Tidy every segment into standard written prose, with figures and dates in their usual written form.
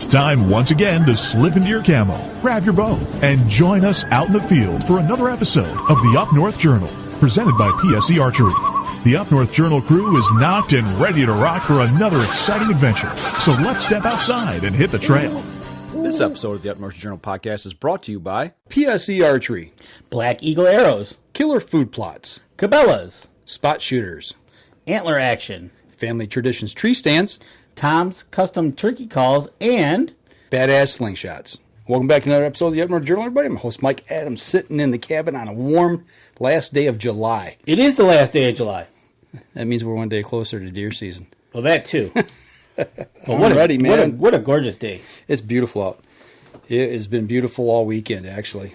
It's time once again to slip into your camo, grab your bow, and join us out in the field for another episode of the Up North Journal, presented by PSE Archery. The Up North Journal crew is knocked and ready to rock for another exciting adventure. So let's step outside and hit the trail. This episode of the Up North Journal podcast is brought to you by PSE Archery, Black Eagle Arrows, Killer Food Plots, Cabela's, Spot Shooters, Antler Action, Family Traditions Tree Stands, Tom's Custom Turkey Calls, and Badass Slingshots. Welcome back to another episode of the Up North Journal, everybody. I'm host Mike Adams, sitting in the cabin on a warm last day of July. It is the last day of July. That means we're one day closer to deer season. Well, that too. What a gorgeous day. It's beautiful out. It has been beautiful all weekend, actually.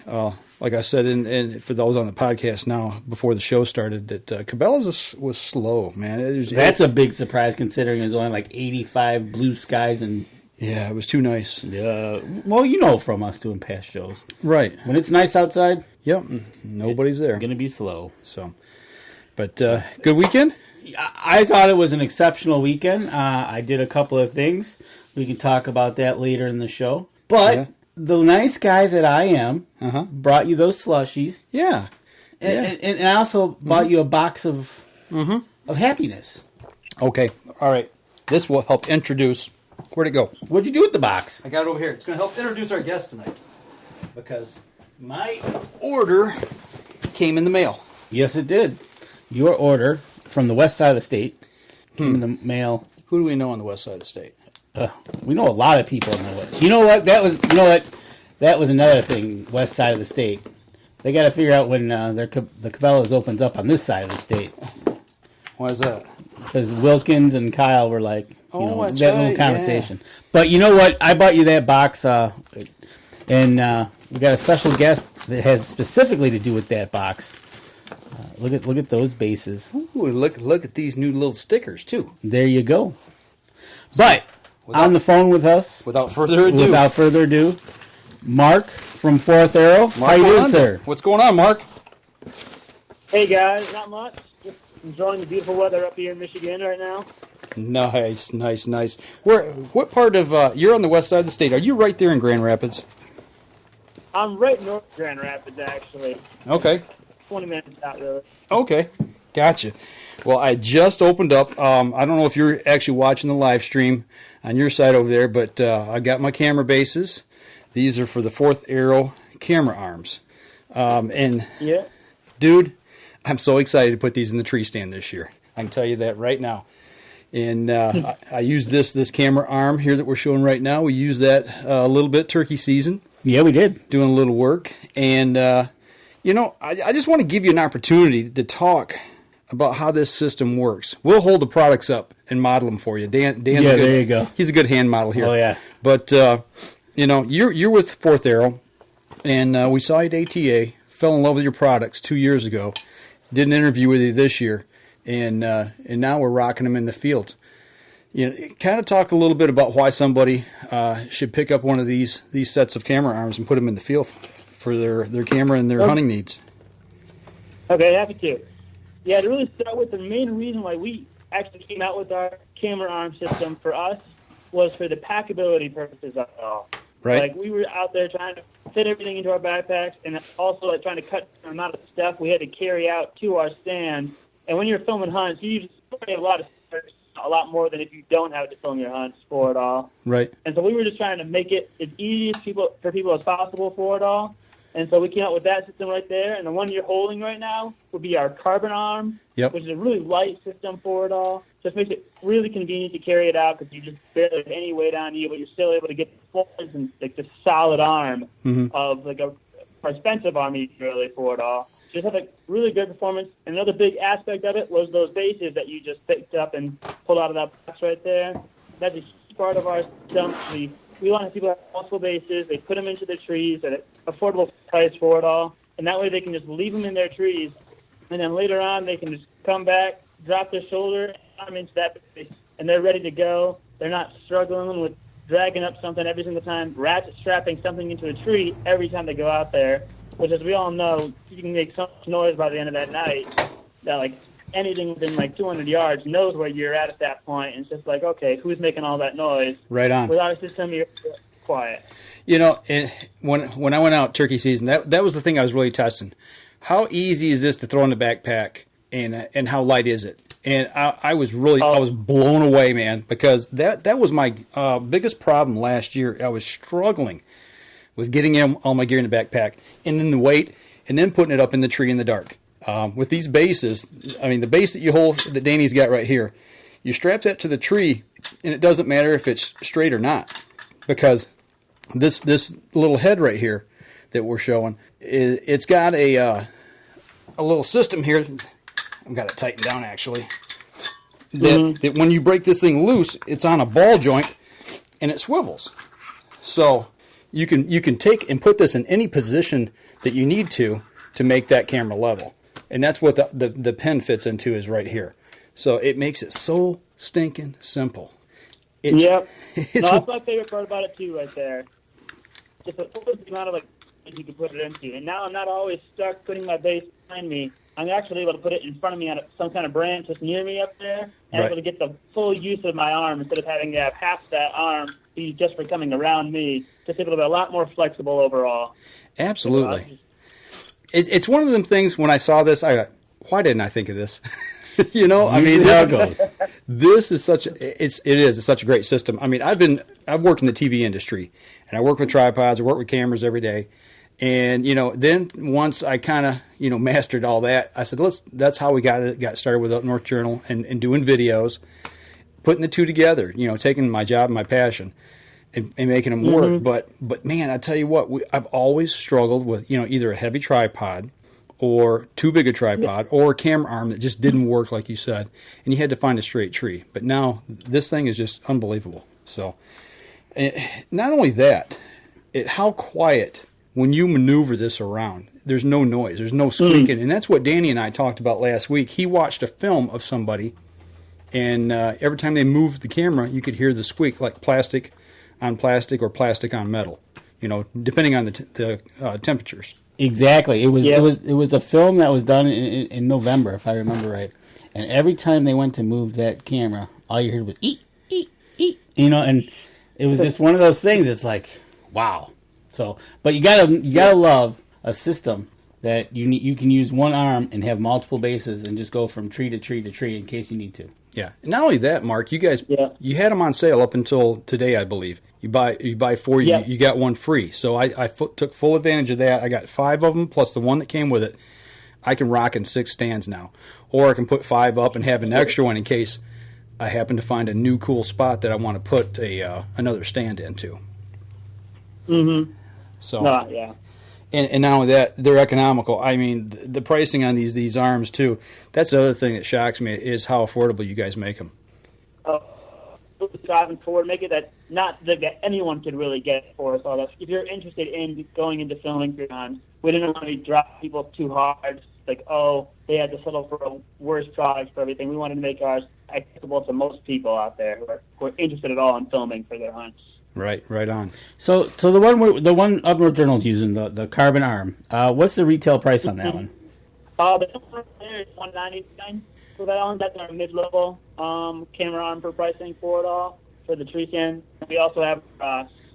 Like I said, and for those on the podcast now, before the show started, that Cabela's was slow, man. That's a big surprise considering there's only like 85 blue skies and... Yeah, it was too nice. Well, you know from us doing past shows. Right. When it's nice outside... Yep, nobody's there. It's going to be slow. But good weekend? I thought it was an exceptional weekend. I did a couple of things. We can talk about that later in the show. But the nice guy that I am brought you those slushies. Yeah. And I also bought you a box of happiness. Okay. All right. This will help introduce... Where'd it go? What'd you do with the box? I got it over here. It's going to help introduce our guest tonight. Because my order came in the mail. Yes, it did. Your order from the west side of the state came in the mail. Who do we know on the west side of the state? We know a lot of people in the west. You know what? That was another thing. West side of the state. They got to figure out when the Cabela's opens up on this side of the state. Why is that? Because Wilkins and Kyle were like, that little conversation. Yeah. But you know what? I bought you that box, and we got a special guest that has specifically to do with that box. Look at those bases. Ooh, look at these new little stickers too. There you go. But on the phone with us, without further ado, Mark from Fourth Arrow. How you doing, sir? What's going on, Mark? Hey guys, not much. Just enjoying the beautiful weather up here in Michigan right now. Nice. What part of you're on the west side of the state? Are you right there in Grand Rapids? I'm right north of Grand Rapids, actually. Okay. 20 minutes out, really. Okay, gotcha. Well, I just opened up. I don't know if you're actually watching the live stream on your side over there, but I got my camera bases. These are for the Fourth Arrow camera arms. Dude, I'm so excited to put these in the tree stand this year. I can tell you that right now. And I use this camera arm here that we're showing right now. We use that a little bit turkey season. Yeah, we did. Doing a little work. And, I just want to give you an opportunity to talk about how this system works. We'll hold the products up and model them for you. Dan's there you go. He's a good hand model here. Oh, yeah. But, you're with Fourth Arrow, and we saw you at ATA, fell in love with your products 2 years ago, did an interview with you this year, and now we're rocking them in the field. Kind of talk a little bit about why somebody should pick up one of these sets of camera arms and put them in the field for their camera and their hunting needs. Okay, happy to. Yeah, to really start with, the main reason why we actually came out with our camera arm system for us was for the packability purposes of it all. Right. Like, we were out there trying to fit everything into our backpacks, and also trying to cut the amount of stuff we had to carry out to our stand. And when you're filming hunts, you usually have a lot of stuff, a lot more than if you don't have to film your hunts for it all. Right. And so we were just trying to make it as easy for people as possible for it all. And so we came out with that system right there. And the one you're holding right now would be our carbon arm, which is a really light system for it all. Just makes it really convenient to carry it out because you just barely have any weight on you, but you're still able to get the full and like the solid arm of like a expensive arm really for it all. Just had a really good performance. And another big aspect of it was those bases that you just picked up and pulled out of that box right there. That's a huge part of our system. We want people to have multiple bases. They put them into their trees at an affordable price for it all. And that way they can just leave them in their trees. And then later on they can just come back, drop their shoulder, arm into that base, and they're ready to go. They're not struggling with dragging up something every single time, ratchet strapping something into a tree every time they go out there, which, as we all know, you can make so much noise by the end of that night that, like, anything within like 200 yards knows where you're at that point. And it's just like, okay, who's making all that noise? Right on. Without a system, you're quiet. You know, when I went out turkey season, that was the thing I was really testing. How easy is this to throw in the backpack, and how light is it? And I was blown away, man, because that was my biggest problem last year. I was struggling with getting all my gear in the backpack, and then the weight, and then putting it up in the tree in the dark. With these bases, I mean, the base that you hold, that Danny's got right here, you strap that to the tree, and it doesn't matter if it's straight or not, because this little head right here that we're showing, it's got a little system here. I've got it tightened down, actually. That when you break this thing loose, it's on a ball joint, and it swivels. So you can take and put this in any position that you need to make that camera level. And that's what the pen fits into, is right here. So it makes it so stinking simple. Yep. That's my favorite part about it, too, right there. Just the amount of you can put it into. And now I'm not always stuck putting my base behind me. I'm actually able to put it in front of me on some kind of branch just near me up there, and able to get the full use of my arm instead of having to have half that arm be just for coming around me. Just able to be a lot more flexible overall. Absolutely. It's one of them things, when I saw this, I got, why didn't I think of this? You know, I mean, this is such a great system. I mean, I've worked in the TV industry, and I work with tripods, I work with cameras every day. And, you know, then once I kind of, you know, mastered all that, I said, that's how we got started with Up North Journal and doing videos, putting the two together, you know, taking my job and my passion and making them work. But man, I tell you what, I've always struggled with, you know, either a heavy tripod or too big a tripod or a camera arm that just didn't work, like you said, and you had to find a straight tree. But now this thing is just unbelievable. So not only that, how quiet when you maneuver this around. There's no noise. There's no squeaking. And that's what Danny and I talked about last week. He watched a film of somebody, and every time they moved the camera, you could hear the squeak, like plastic on plastic or plastic on metal, you know, depending on the temperatures. Exactly. It was a film that was done in November, if I remember right. And every time they went to move that camera, all you heard was eat, eat, eat. You know, and it was just one of those things. It's like, wow. So, but you gotta love a system that you can use one arm and have multiple bases and just go from tree to tree to tree in case you need to. Yeah. And not only that, Mark, you guys, you had them on sale up until today, I believe. You buy four, you got one free. So I took full advantage of that. I got 5 of them plus the one that came with it. I can rock in 6 stands now, or I can put 5 up and have an extra one in case I happen to find a new cool spot that I want to put another stand into. Mm-hmm. So, yeah. And not only that, they're economical. I mean, the pricing on these arms, too, that's the other thing that shocks me is how affordable you guys make them. Driving forward, make it that anyone could really get it for us. All that. If you're interested in going into filming for guns, we didn't want to drop people too hard. Like, oh, they had to settle for a worse product for everything. We wanted to make ours accessible to most people out there who are interested at all in filming for their hunts. Right on. So the one Up North Journal's using, the carbon arm. What's the retail price on that one? The one there is $199 for that one. That's our mid-level camera arm for pricing for it all for the tree stand. We also have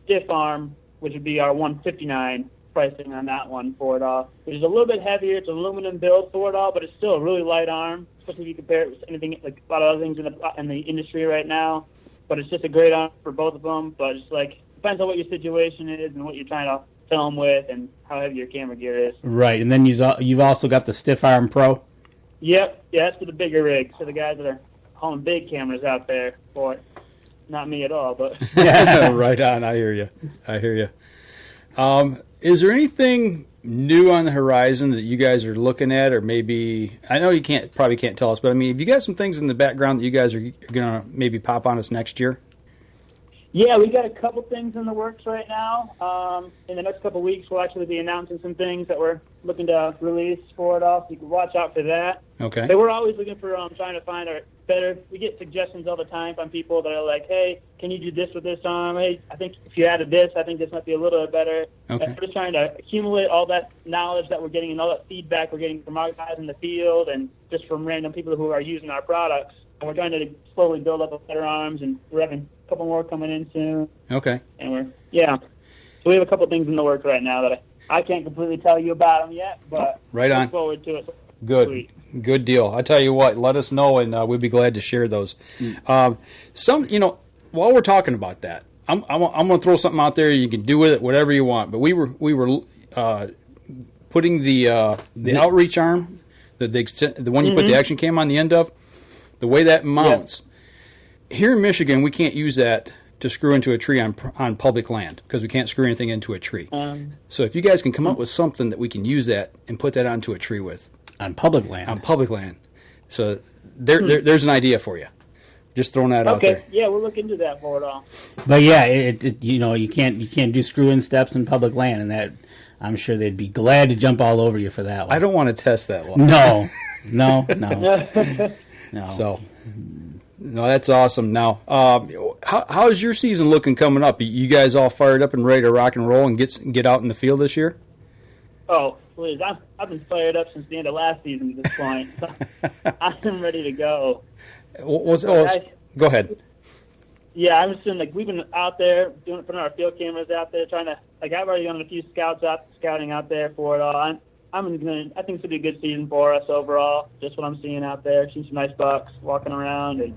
stiff arm, which would be our $159 pricing on that one for it all. Which is a little bit heavier. It's aluminum build for it all, but it's still a really light arm, especially if you compare it with anything like a lot of other things in the industry right now. But it's just a great arm for both of them. But it's depends on what your situation is and what you're trying to film with and how heavy your camera gear is. Right, and then you've also got the Stiff Arm Pro. Yep, yeah, that's for the bigger rigs, for the guys that are hauling big cameras out there for it. Not me at all, but right on. I hear you. Is there anything new on the horizon that you guys are looking at, or maybe I know you probably can't tell us, but I mean, have you got some things in the background that you guys are gonna maybe pop on us next year? Yeah, we got a couple things in the works right now. In the next couple of weeks, we'll actually be announcing some things that we're looking to release for it all, so you can watch out for that. Okay. So we're always looking for trying to find better. We get suggestions all the time from people that are like, hey, can you do this with this arm? Hey, I think if you added this, I think this might be a little bit better. Okay. And we're just trying to accumulate all that knowledge that we're getting and all that feedback we're getting from our guys in the field and just from random people who are using our products. And we're trying to slowly build up better arms, and we're having a couple more coming in soon. Okay. And so we have a couple things in the works right now that I can't completely tell you about them yet, but right on. look forward to it. Good. Sweet. Good deal. I tell you what, let us know, and we'd be glad to share those. While we're talking about that, I'm going to throw something out there. You can do with it whatever you want. But we were putting the outreach arm, the one you put the action cam on the end of, the way that mounts. Yeah. Here in Michigan, we can't use that to screw into a tree on public land because we can't screw anything into a tree. So if you guys can come up with something that we can use that and put that onto a tree with. On public land. On public land. So there's an idea for you. Just throwing that out there. Okay. Yeah, we'll look into that for it all. But yeah, you can't do screw-in steps in public land, and that I'm sure they'd be glad to jump all over you for that one. I don't want to test that one. No. No. So, no, that's awesome. Now, how's your season looking coming up? You guys all fired up and ready to rock and roll and get out in the field this year? Oh, please. I've been fired up since the end of last season at this point. I'm ready to go. Go ahead. Yeah, I'm just saying, we've been out there putting our field cameras out there, trying to, I've already done a few scouting out there for it all. I think it's going to be a good season for us overall, just what I'm seeing out there. Seeing some nice bucks walking around, and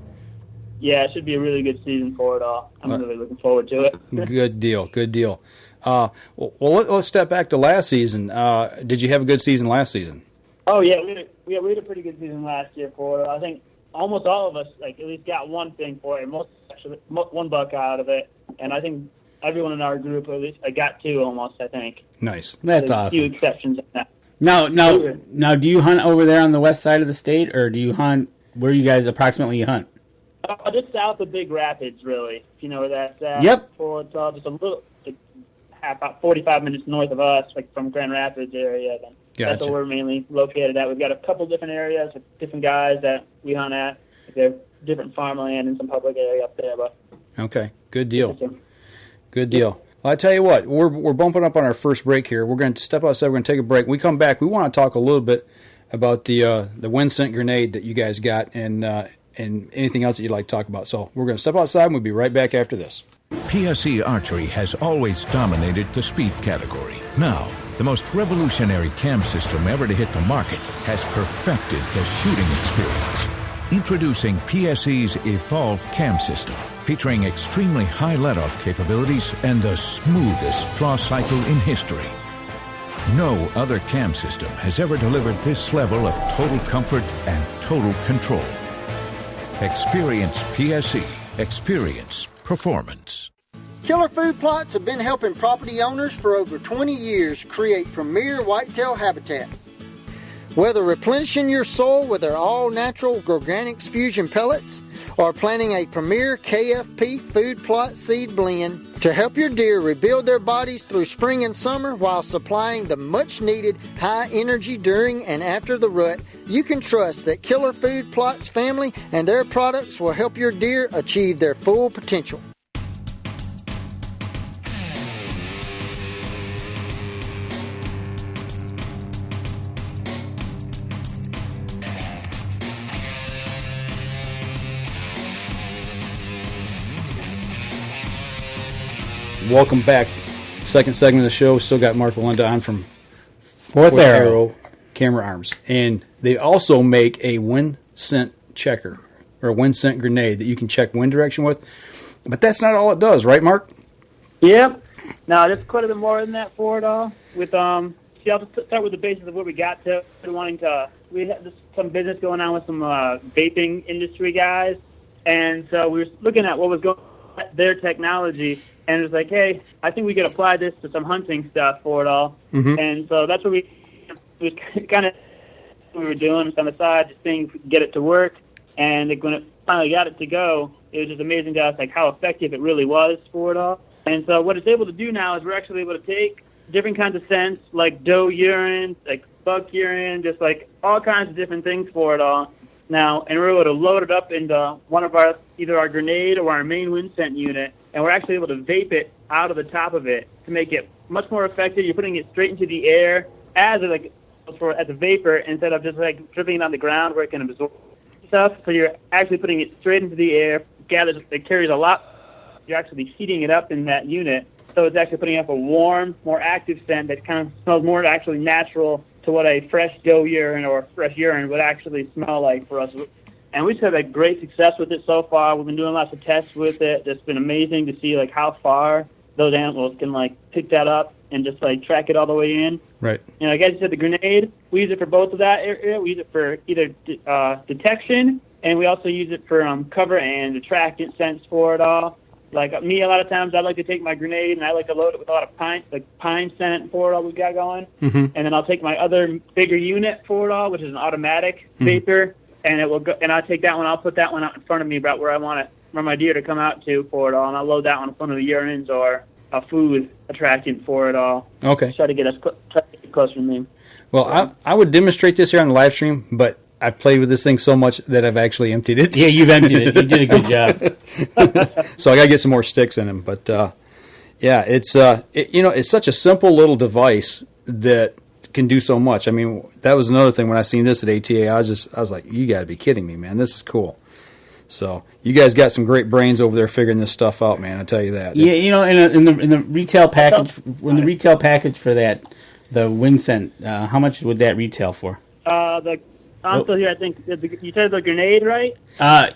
yeah, it should be a really good season for it all. I'm really looking forward to it. Good deal. Well, let's step back to last season. Did you have a good season last season? Oh, yeah, we had a pretty good season last year for it. I think almost all of us, at least got one thing for it, one buck out of it, and I think everyone in our group at least got two almost, I think. Nice. That's awesome. A few exceptions in that. Now, do you hunt over there on the west side of the state, or do you hunt where you guys approximately hunt? Just south of Big Rapids, really, if you know where that's at. Yep. It's just a little, about 45 minutes north of us, from Grand Rapids area. Then Gotcha. That's where we're mainly located at. We've got a couple different areas with different guys that we hunt at. They have different farmland and some public area up there. But okay, good deal. Good deal. Well, I tell you what, we're bumping up on our first break here. We're going to step outside. We're going to take a break. When we come back, we want to talk a little bit about the Wynd Scent Grenade that you guys got and anything else that you'd like to talk about. So we're going to step outside, and we'll be right back after this. PSE Archery has always dominated the speed category. Now, the most revolutionary cam system ever to hit the market has perfected the shooting experience. Introducing PSE's Evolve Cam System, featuring extremely high let-off capabilities and the smoothest draw cycle in history. No other cam system has ever delivered this level of total comfort and total control. Experience PSE. Experience performance. Killer Food Plots have been helping property owners for over 20 years create premier whitetail habitat. Whether replenishing your soil with their all-natural Organics Fusion pellets or planting a premier KFP food plot seed blend to help your deer rebuild their bodies through spring and summer while supplying the much-needed high energy during and after the rut, you can trust that Killer Food Plots family and their products will help your deer achieve their full potential. Welcome back. Second segment of the show. Still got Mark Walenda on from Fourth Arrow Camera Arms. And they also make a wind scent checker or a wind scent grenade that you can check wind direction with. But that's not all it does, right, Mark? Yep. No, there's quite a bit more than that for it all. With I'll just start with the basis of where we got to. We had some business going on with some vaping industry guys. And so we were looking at what was going on with their technology. And it's like, hey, I think we could apply this to some hunting stuff for it all. Mm-hmm. And so that's what we kind of we were doing on the side, just seeing if we could get it to work. And when it finally got it to go, it was just amazing to us, how effective it really was for it all. And so what it's able to do now is we're actually able to take different kinds of scents, like doe urine, like buck urine, just all kinds of different things for it all, now, and we're able to load it up into one of either our grenade or our main wind scent unit, and we're actually able to vape it out of the top of it to make it much more effective. You're putting it straight into the air as a vapor instead of just like dripping it on the ground where it can absorb stuff. So you're actually putting it straight into the air. It carries a lot. You're actually heating it up in that unit, so it's actually putting up a warm, more active scent that kind of smells more actually natural to what a fresh doe urine or fresh urine would actually smell like for us. And we've had great success with it so far. We've been doing lots of tests with it. It's been amazing to see how far those animals can pick that up and just track it all the way in. Right. Like I said, the grenade, we use it for both of that area. We use it for either detection, and we also use it for cover and attractant scents for it all. Like me, a lot of times I like to take my grenade and I like to load it with a lot of pine scent for it all we got going. Mm-hmm. And then I'll take my other bigger unit for it all, which is an automatic vapor, and it will go. And I'll take that one. I'll put that one out in front of me about where I want it, where my deer to come out to for it all, and I'll load that one in front of the urines or a food attractant for it all. Okay. Try to get closer to me. Well, I would demonstrate this here on the live stream, but I've played with this thing so much that I've actually emptied it. Yeah, you've emptied it. You did a good job. So I got to get some more sticks in them. But, yeah, it's such a simple little device that can do so much. I mean, that was another thing when I seen this at ATA. I was like, you got to be kidding me, man. This is cool. So you guys got some great brains over there figuring this stuff out, man. I tell you that. Yeah, in the retail package, for that, the Wynd Scent, how much would that retail for? I'm still here. I think you said the grenade, right? Start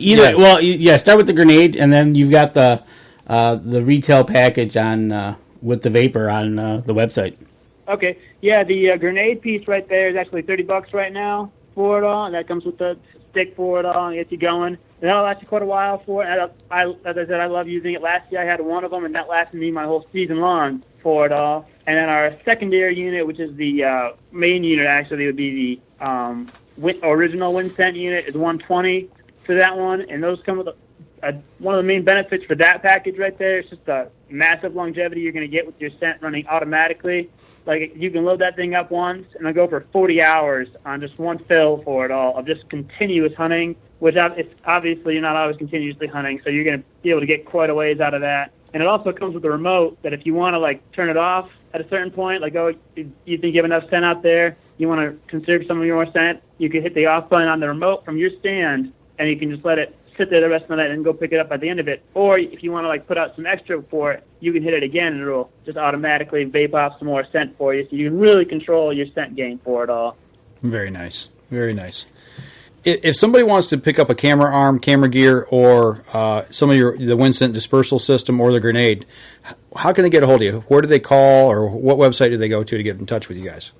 with the grenade, and then you've got the retail package on with the vapor on the website. Okay, yeah, the grenade piece right there is actually $30 right now for it all, and that comes with the stick for it all and gets you going. And that'll last you quite a while for it. As I said, I love using it. Last year I had one of them, and that lasted me my whole season long for it all. And then our secondary unit, which is the main unit, actually would be the original Wynd Scent unit, is $120 for that one, and those come with one of the main benefits for that package right there. It's just a massive longevity you're going to get with your scent running automatically. Like you can load that thing up once and it'll go for 40 hours on just one fill for it all of just continuous hunting, which it's obviously you're not always continuously hunting, so you're going to be able to get quite a ways out of that. And it also comes with a remote that if you want to turn it off at a certain point, you think you have enough scent out there, you want to conserve some of your scent, you can hit the off button on the remote from your stand, and you can just let it sit there the rest of the night and go pick it up at the end of it. Or if you want to put out some extra for it, you can hit it again and it'll just automatically vape off some more scent for you, so you can really control your scent gain for it all. Very nice. Very nice. If somebody wants to pick up a camera arm, camera gear, or some of the Wynd Scent dispersal system or the grenade, how can they get a hold of you? Where do they call, or what website do they go to get in touch with you guys?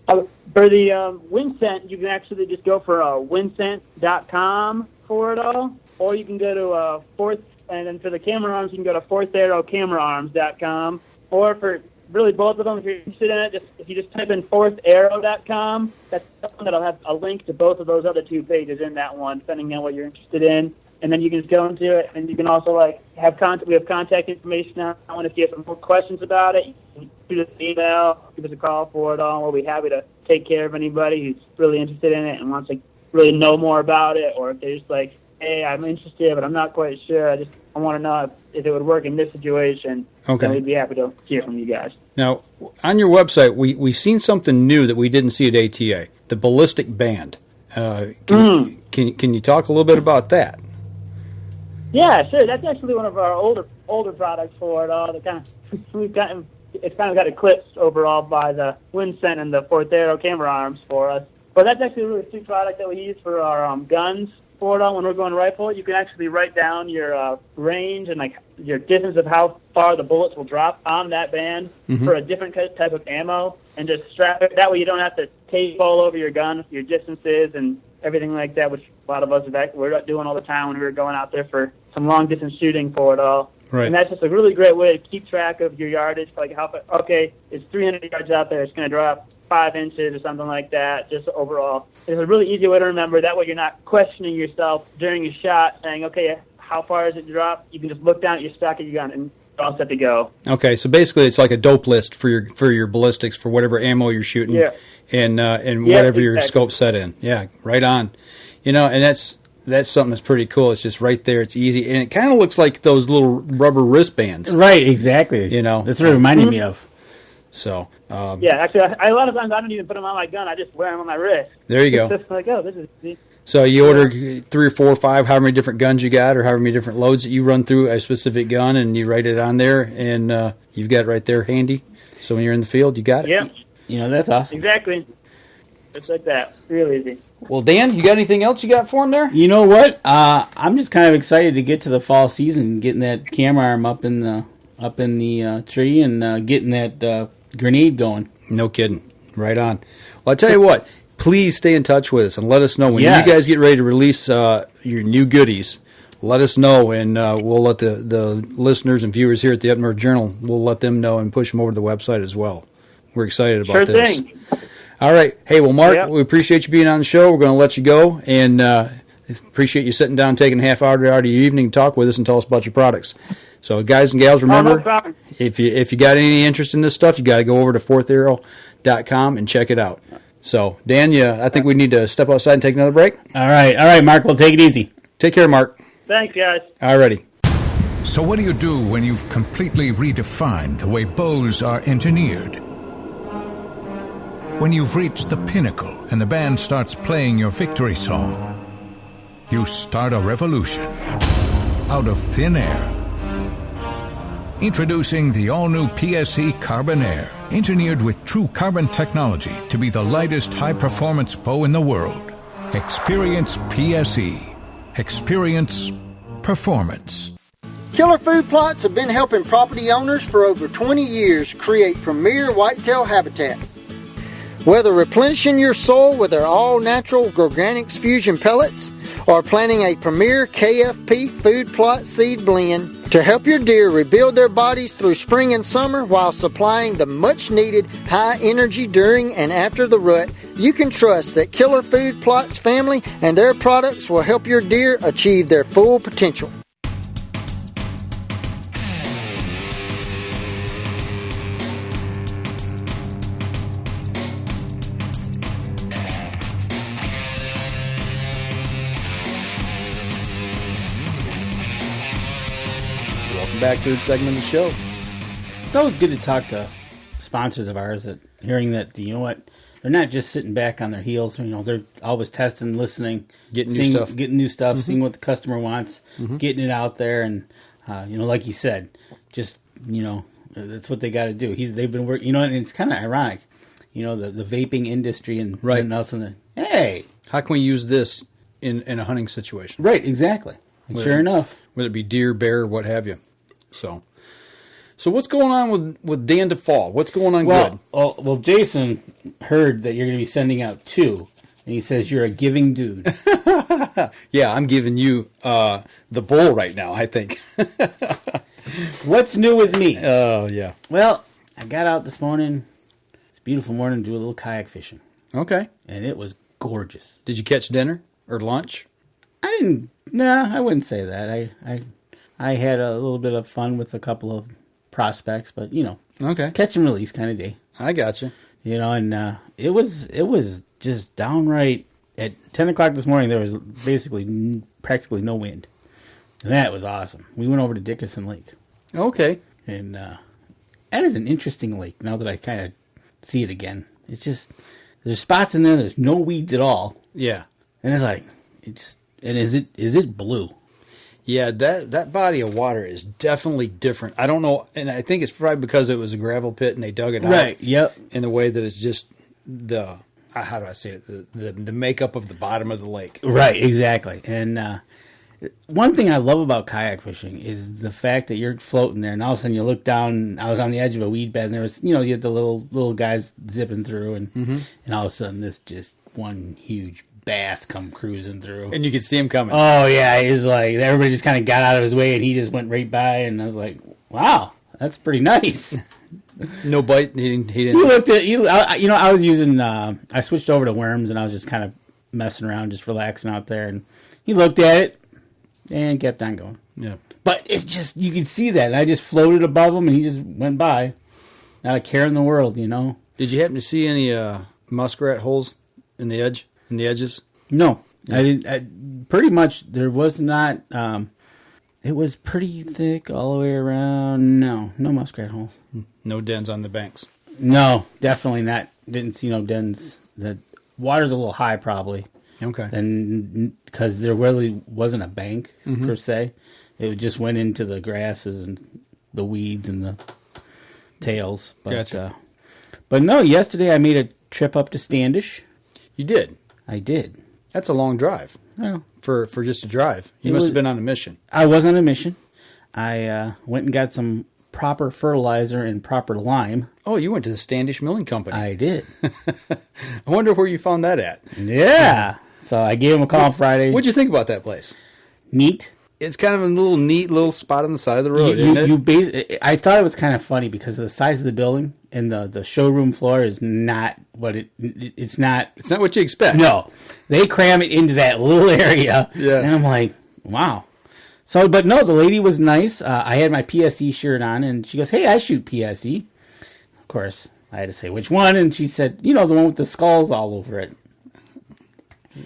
For the Wynd Scent, you can actually just go for windscent.com for it all, or you can go to and then for the camera arms, you can go to fourtharrowcameraarms.com, or for really both of them, if you're interested in it, if you just type in fourtharrow.com, that's something that'll have a link to both of those other two pages in that one, depending on what you're interested in. And then you can just go into it, and you can also we have contact information now. And if you have some more questions about it, you can shoot us an email, give us a call for it all. We'll be happy to take care of anybody who's really interested in it and wants to really know more about it, or if they're just hey, I'm interested, but I'm not quite sure. I want to know if it would work in this situation. Okay. We'd be happy to hear from you guys. Now, on your website, we've seen something new that we didn't see at ATA, the Ballistic Band. Can you talk a little bit about that? Yeah, sure. That's actually one of our older products for it all. It's kind of got eclipsed overall by the Wynd Scent and the Fourth Arrow camera arms for us. But that's actually a really sweet product that we use for our guns for it all. When we're going rifle, you can actually write down your range and your distance of how far the bullets will drop on that band for a different type of ammo, and just strap it. That way you don't have to tape all over your gun your distances and everything like that, which a lot of us we're doing all the time when we were going out there for some long distance shooting for it all. Right. And that's just a really great way to keep track of your yardage. It's 300 yards out there. It's going to drop 5 inches or something like that, just overall. It's a really easy way to remember. That way you're not questioning yourself during your shot, saying, okay, how far does it drop? You can just look down at your stock of your gun and you're all set to go. Okay, so basically it's like a dope list for your ballistics for whatever ammo you're shooting and whatever your scope's set in. Yeah, right on. You know, and that's something that's pretty cool. It's just right there. It's easy, and it kind of looks like those little rubber wristbands. Right, exactly. You know, that's what it reminded me of. So yeah, actually, a lot of times I don't even put them on my gun. I just wear them on my wrist. There you go. It's just like, oh, this is easy. So you order 3 or 4 or 5, however many different guns you got, or however many different loads that you run through a specific gun, and you write it on there, and you've got it right there handy. So when you're in the field, you got it. Yep. You know, that's awesome. Exactly. It's like that. Real easy. Well, Dan, you got anything else you got for him there? You know what? I'm just kind of excited to get to the fall season, getting that camera arm up in the tree, and getting that grenade going. No kidding. Right on. Well, I tell you what. Please stay in touch with us and let us know when you guys get ready to release your new goodies. Let us know, and we'll let the listeners and viewers here at the Up North Journal, we'll let them know and push them over to the website as well. We're excited about this. Sure thing. All right. Hey, well, Mark, we appreciate you being on the show. We're going to let you go, and appreciate you sitting down, taking a half hour out of your evening to talk with us and tell us about your products. So, guys and gals, remember, if you got any interest in this stuff, you got to go over to fourtharrow.com and check it out. So, Dan, I think we need to step outside and take another break. All right, Mark. We'll take it easy. Take care, Mark. Thanks, guys. All righty. So what do you do when you've completely redefined the way bows are engineered? When you've reached the pinnacle and the band starts playing your victory song, you start a revolution out of thin air. Introducing the all-new PSE Carbon Air, engineered with true carbon technology to be the lightest high-performance bow in the world. Experience PSE. Experience performance. Killer Food Plots have been helping property owners for over 20 years create premier whitetail habitat. Whether replenishing your soil with their all-natural Organics Fusion pellets or planting a premier KFP food plot seed blend to help your deer rebuild their bodies through spring and summer while supplying the much-needed high energy during and after the rut, you can trust that Killer Food Plots family and their products will help your deer achieve their full potential. Back third segment of the show. It's always good to talk to sponsors of ours that hearing that, you know what, they're not just sitting back on their heels. You know, they're always testing, listening, getting new stuff, seeing what the customer wants, getting it out there, and you know, like you said, just, you know, that's what they got to do. They've been working, you know, and it's kind of ironic, you know, the vaping industry and everything else, and hey, how can we use this in a hunting situation? Right, exactly. And sure enough, whether it be deer, bear, what have you. So what's going on with Dan DeFall? What's going on good? Well, Jason heard that you're going to be sending out 2, and he says you're a giving dude. Yeah, I'm giving you the bull right now, I think. What's new with me? Oh, yeah. Well, I got out this morning. It's a beautiful morning to do a little kayak fishing. Okay. And it was gorgeous. Did you catch dinner or lunch? I wouldn't say that. I had a little bit of fun with a couple of prospects, but, you know, catch and release kind of day. I got you. You know, and it was just downright, at 10 o'clock this morning, there was basically practically no wind. And that was awesome. We went over to Dickerson Lake. Okay. And that is an interesting lake, now that I kind of see it again. It's just, there's spots in there, there's no weeds at all. Yeah. And it's like, is it blue? Yeah, that body of water is definitely different. I don't know, and I think it's probably because it was a gravel pit and they dug it out. Right, yep. In the way that it's just the, how do I say it, the makeup of the bottom of the lake. Right, exactly. And one thing I love about kayak fishing is the fact that you're floating there, and all of a sudden you look down. I was on the edge of a weed bed, and there was, you know, you had the little guys zipping through, and all of a sudden this just one huge bass come cruising through, and you could see him coming. Oh yeah, he was like, everybody just kind of got out of his way, and he just went right by, and I was like, wow, that's pretty nice. No bite. He didn't. He looked at you. You know, I was using. I switched over to worms, and I was just kind of messing around, just relaxing out there, and he looked at it and kept on going. Yeah, but it's just, you could see that, and I just floated above him, and he just went by, not a care in the world, you know. Did you happen to see any muskrat holes in the edges? No. Pretty much, there was not... it was pretty thick all the way around. No muskrat holes. No dens on the banks. No, definitely not. Didn't see no dens. The water's a little high, probably. Okay. And because there really wasn't a bank per se, it just went into the grasses and the weeds and the tails. But, gotcha. But no, yesterday I made a trip up to Standish. You did? I did. That's a long drive. Oh. For just a drive. You must have been on a mission. I was on a mission. I went and got some proper fertilizer and proper lime. Oh, you went to the Standish Milling Company. I did. I wonder where you found that at. Yeah. So I gave him a call Friday. What'd you think about that place? Neat. It's kind of a little neat little spot on the side of the road, isn't it? I thought it was kind of funny because of the size of the building and the showroom floor is not what it's not. It's not what you expect. No. They cram it into that little area. Yeah. And I'm like, wow. So, but no, the lady was nice. I had my PSE shirt on and she goes, hey, I shoot PSE. Of course, I had to say which one. And she said, the one with the skulls all over it.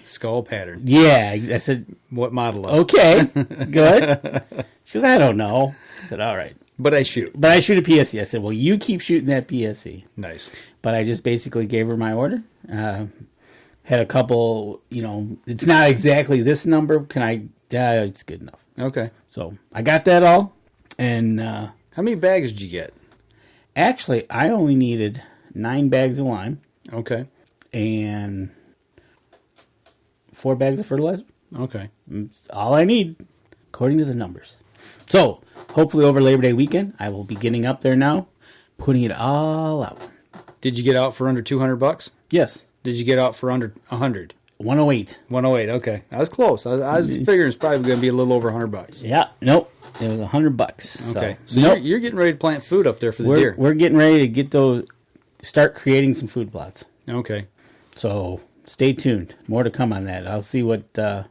Skull pattern. Yeah. I said, what model of? Okay, good. She goes, I don't know. I said, all right. But I shoot. But I shoot a PSE. I said, well, you keep shooting that PSE. Nice. But I just basically gave her my order. Had a couple, it's not exactly this number. Yeah, it's good enough. Okay. So I got that all. And how many bags did you get? Actually, I only needed 9 bags of lime. Okay. And 4 bags of fertilizer. Okay. That's all I need, according to the numbers. So, hopefully over Labor Day weekend, I will be getting up there now, putting it all out. Did you get out for under $200? Yes. Did you get out for under 100? 108. 108, okay. I was close. I was figuring it's probably going to be a little over $100. Yeah, nope. It was $100. Okay. So you're getting ready to plant food up there for the deer. We're getting ready to start creating some food plots. Okay. So stay tuned. More to come on that. I'll see what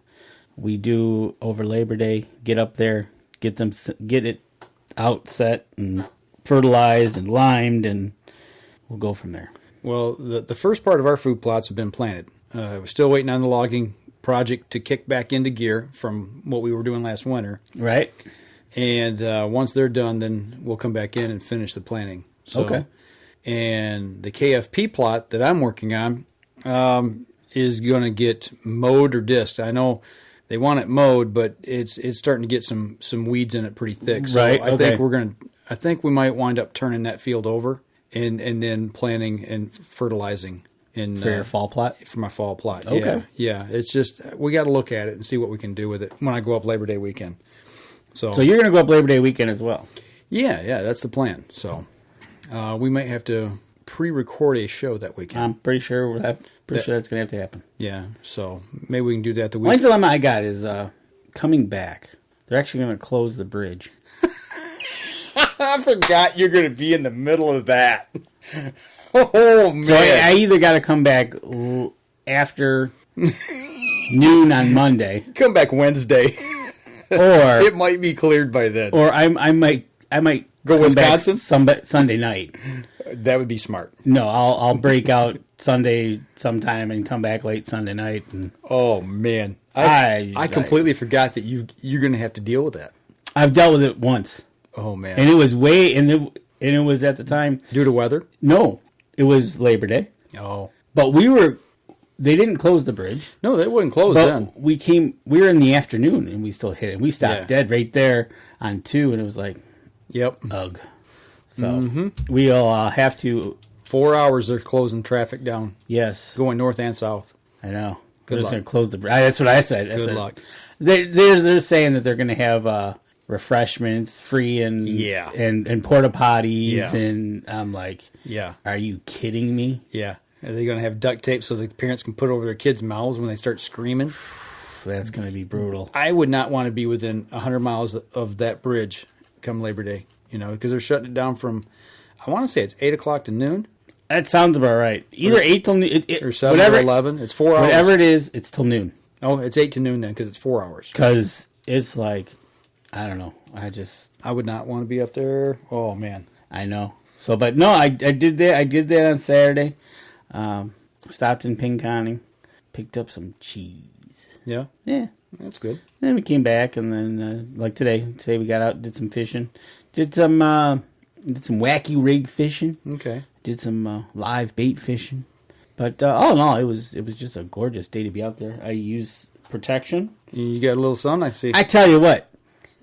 we do over Labor Day. Get up there, get it out, set, and fertilized and limed, and we'll go from there. Well, the first part of our food plots have been planted. We're still waiting on the logging project to kick back into gear from what we were doing last winter. Right. And once they're done, then we'll come back in and finish the planting. So, okay. And the KFP plot that I'm working on is going to get mowed or disked. I know they want it mowed, but it's starting to get some weeds in it pretty thick. So right. I think we might wind up turning that field over and then planting and fertilizing for your fall plot. For my fall plot. Okay. Yeah. It's just we got to look at it and see what we can do with it when I go up Labor Day weekend. So you're going to go up Labor Day weekend as well. Yeah, that's the plan. So we might have to pre-record a show that weekend. I'm pretty sure that's going to have to happen. Yeah, so maybe we can do that the weekend. One dilemma I got is coming back. They're actually going to close the bridge. I forgot you're going to be in the middle of that. Oh, man. So I either got to come back after noon on Monday. Come back Wednesday. Or it might be cleared by then. Or I might go Wisconsin Sunday night. That would be smart. No, I'll break out Sunday sometime and come back late Sunday night. And oh man, I completely forgot that you're going to have to deal with that. I've dealt with it once. Oh man, and it was it was at the time due to weather. No, it was Labor Day. Oh, but they didn't close the bridge. No, they wouldn't close then. We were in the afternoon and we still hit it. We stopped dead right there on 2 and it was like, yep, ugh. So we'll have to. 4 hours they're closing traffic down. Yes, going north and south. I know. Good We're luck. just going to close the bridge. That's what I said. Good luck. They're saying that they're going to have refreshments free and porta potties and I'm like, are you kidding me? Yeah. Are they going to have duct tape so the parents can put over their kids' mouths when they start screaming? That's going to be brutal. I would not want to be within 100 miles of that bridge come Labor Day, because they're shutting it down from, I want to say it's 8 o'clock to noon. That sounds about right. Either 8 till noon. Or 7 or 11. It's 4 hours. Whatever it is, it's till noon. Oh, it's 8 to noon then because it's 4 hours. Because it's like, I don't know. I would not want to be up there. Oh, man. I know. So, but no, I did that. I did that on Saturday. Stopped in Pinconning. picked up some cheese. Yeah? Yeah. That's good. Then we came back, and then, like today we got out, did some fishing. Did some wacky rig fishing. Okay. Did some live bait fishing. But all in all, it was just a gorgeous day to be out there. I use protection. You got a little sun, I see. I tell you what,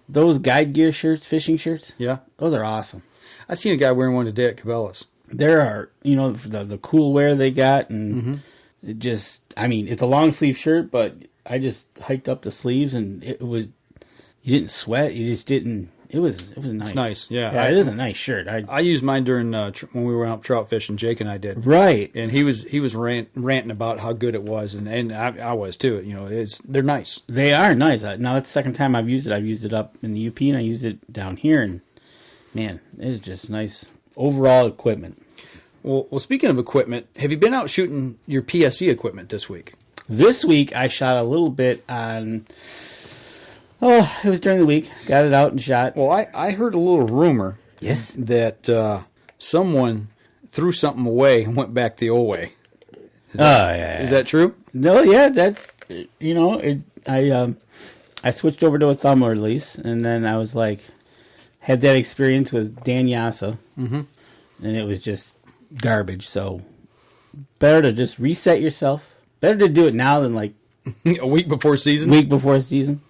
those guide gear shirts, fishing shirts, yeah, those are awesome. I seen a guy wearing one today at Cabela's. There are, the cool wear they got, and it just, it's a long sleeve shirt, but I just hiked up the sleeves, and you didn't sweat, you just didn't. It was nice. It's nice, yeah. Yeah, it is a nice shirt. I used mine during when we were out trout fishing. Jake and I did. Right, and he was ranting about how good it was, and I was too. They're nice. They are nice. Now that's the second time I've used it. I've used it up in the UP, and I used it down here, and man, it's just nice overall equipment. Well, speaking of equipment, have you been out shooting your PSE equipment this week? This week I shot a little bit on. Oh, it was during the week. Got it out and shot. Well, I heard a little rumor. Yes. That someone threw something away and went back the old way. Is that true? No, yeah, that's, I switched over to a thumb release, and then I was like, had that experience with Dan Yasa, and it was just garbage. So better to just reset yourself. Better to do it now than like a week before season.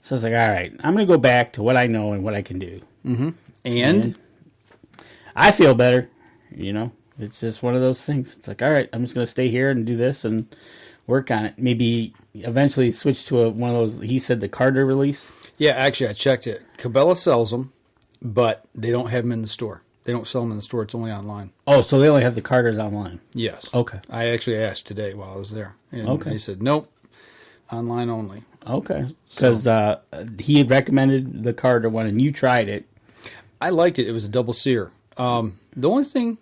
So I was like, all right, I'm going to go back to what I know and what I can do. Mm-hmm. And I feel better, It's just one of those things. It's like, all right, I'm just going to stay here and do this and work on it. Maybe eventually switch to one of those, he said, the Carter release. Yeah, actually, I checked it. Cabela sells them, but they don't have them in the store. They don't sell them in the store. It's only online. Oh, so they only have the Carters online? Yes. Okay. I actually asked today while I was there. And they said, nope, online only. Okay. Because he had recommended the Carter one, and you tried it. I liked it. It was a double sear. The only thing,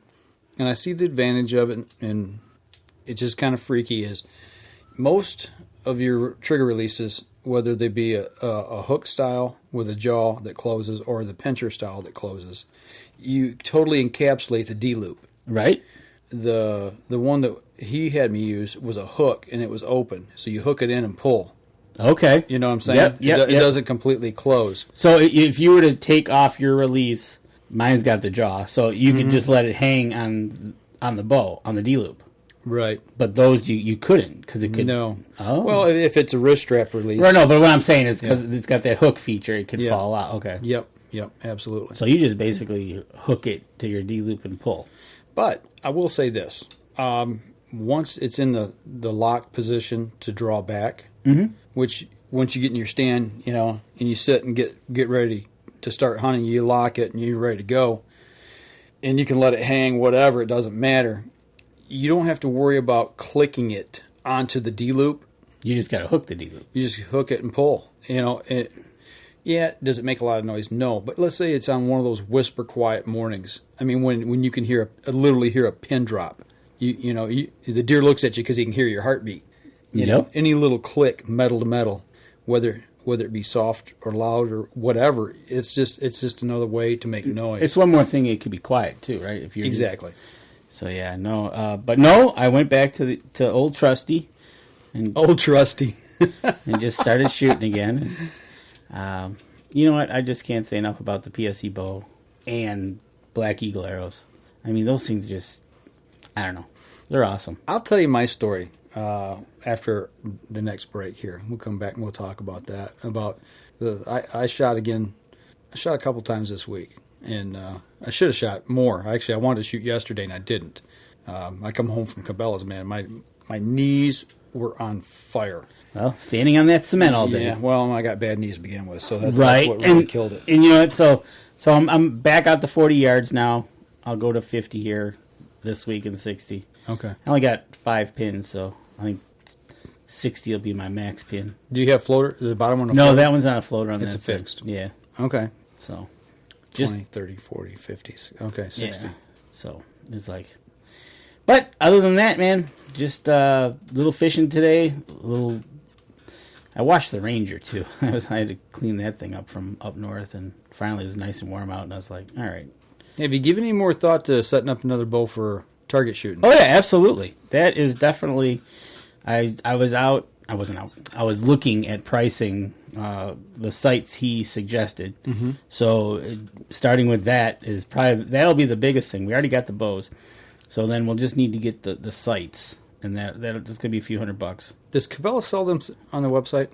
and I see the advantage of it, and it's just kind of freaky, is most of your trigger releases, whether they be a hook style with a jaw that closes or the pincher style that closes, you totally encapsulate the D-loop. Right. The one that he had me use was a hook, and it was open. So you hook it in and pull. Okay. You know what I'm saying? Yep, it doesn't completely close. So if you were to take off your release, mine's got the jaw, so you could just let it hang on the bow, on the D-loop. Right. But those you couldn't, because it could... No. Oh. Well, if it's a wrist strap release. Well, no, but what I'm saying is because it's got that hook feature, it could fall out. Okay. Yep, absolutely. So you just basically hook it to your D-loop and pull. But I will say this. Once it's in the lock position to draw back, which once you get in your stand, and you sit and get ready to start hunting, you lock it and you're ready to go. And you can let it hang, whatever, it doesn't matter. You don't have to worry about clicking it onto the D-loop. You just got to hook the D-loop. You just hook it and pull. Does it make a lot of noise? No. But let's say it's on one of those whisper quiet mornings. I mean, when you can literally hear a pin drop. The deer looks at you because he can hear your heartbeat. Any little click, metal to metal, whether it be soft or loud or whatever, it's just another way to make noise. It's one more thing. It could be quiet too, right? If you're exactly. So yeah, no. But no, I went back to Old Trusty, and just started shooting again. And, you know what? I just can't say enough about the PSE bow and Black Eagle arrows. I mean, those things just, I don't know. They're awesome. I'll tell you my story after the next break here. We'll come back and we'll talk about that. I shot again. I shot a couple times this week, and I should have shot more. Actually, I wanted to shoot yesterday, and I didn't. I come home from Cabela's, man. My knees were on fire. Well, standing on that cement all day. Yeah, well, I got bad knees to begin with, so that's right. what really killed it. And you know what? So I'm back out to 40 yards now. I'll go to 50 here this week and 60. Okay. I only got 5 pins, so I think 60 will be my max pin. Do you have floater? The bottom one? No, that one's not a floater on that. It's a fixed. Yeah. Okay. So 20, 30, 40, 50. Okay, 60. Yeah. So it's like... But other than that, man, just little fishing today. I washed the Ranger, too. I had to clean that thing up from up north, and finally it was nice and warm out, and I was like, all right. Have you given any more thought to setting up another bow for target shooting? Oh, yeah, absolutely. That is definitely I wasn't out. I was looking at pricing the sites he suggested. Mm-hmm. So starting with that'll be the biggest thing. We already got the bows, so then we'll just need to get the sites, and that's gonna be a few $100. Does Cabela sell them on their website?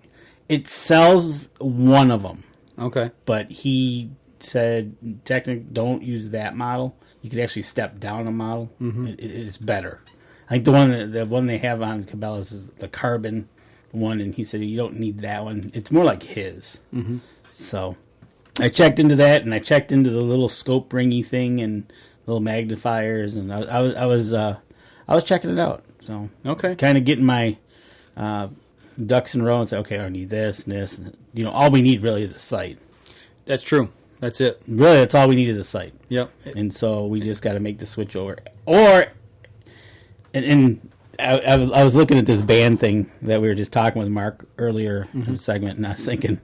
It sells one of them. Okay, but he said technically don't use that model. You could actually step down a model. Mm-hmm. It's better. I think the one they have on Cabela's is the carbon one, and he said you don't need that one. It's more like his. Mm-hmm. So I checked into that, and I checked into the little scope ringy thing and little magnifiers, and I was checking it out. So okay, kind of getting my ducks in a row and say, okay, I need this and this. And, all we need really is a sight. That's true. That's it. Really, that's all we need is a sight. Yep. And so we just got to make the switch over. And I was looking at this band thing that we were just talking with Mark earlier in the segment, and I was thinking,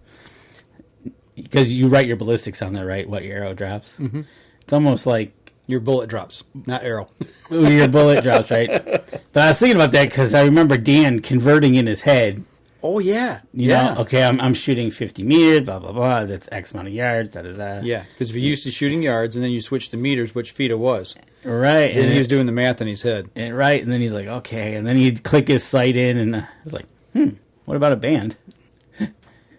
because you write your ballistics on there, right? What your arrow drops. Mm-hmm. It's almost like your bullet drops, not arrow. Your bullet drops, right? But I was thinking about that because I remember Dan converting in his head. Oh yeah, you know. Okay, I'm shooting 50 meters, blah blah blah. That's X amount of yards, da da da. Yeah, because if you're used to shooting yards and then you switch to meters, which feet it was. Right, and he was doing the math in his head. Right, and then he's like, okay, and then he'd click his sight in, and I was like, what about a band?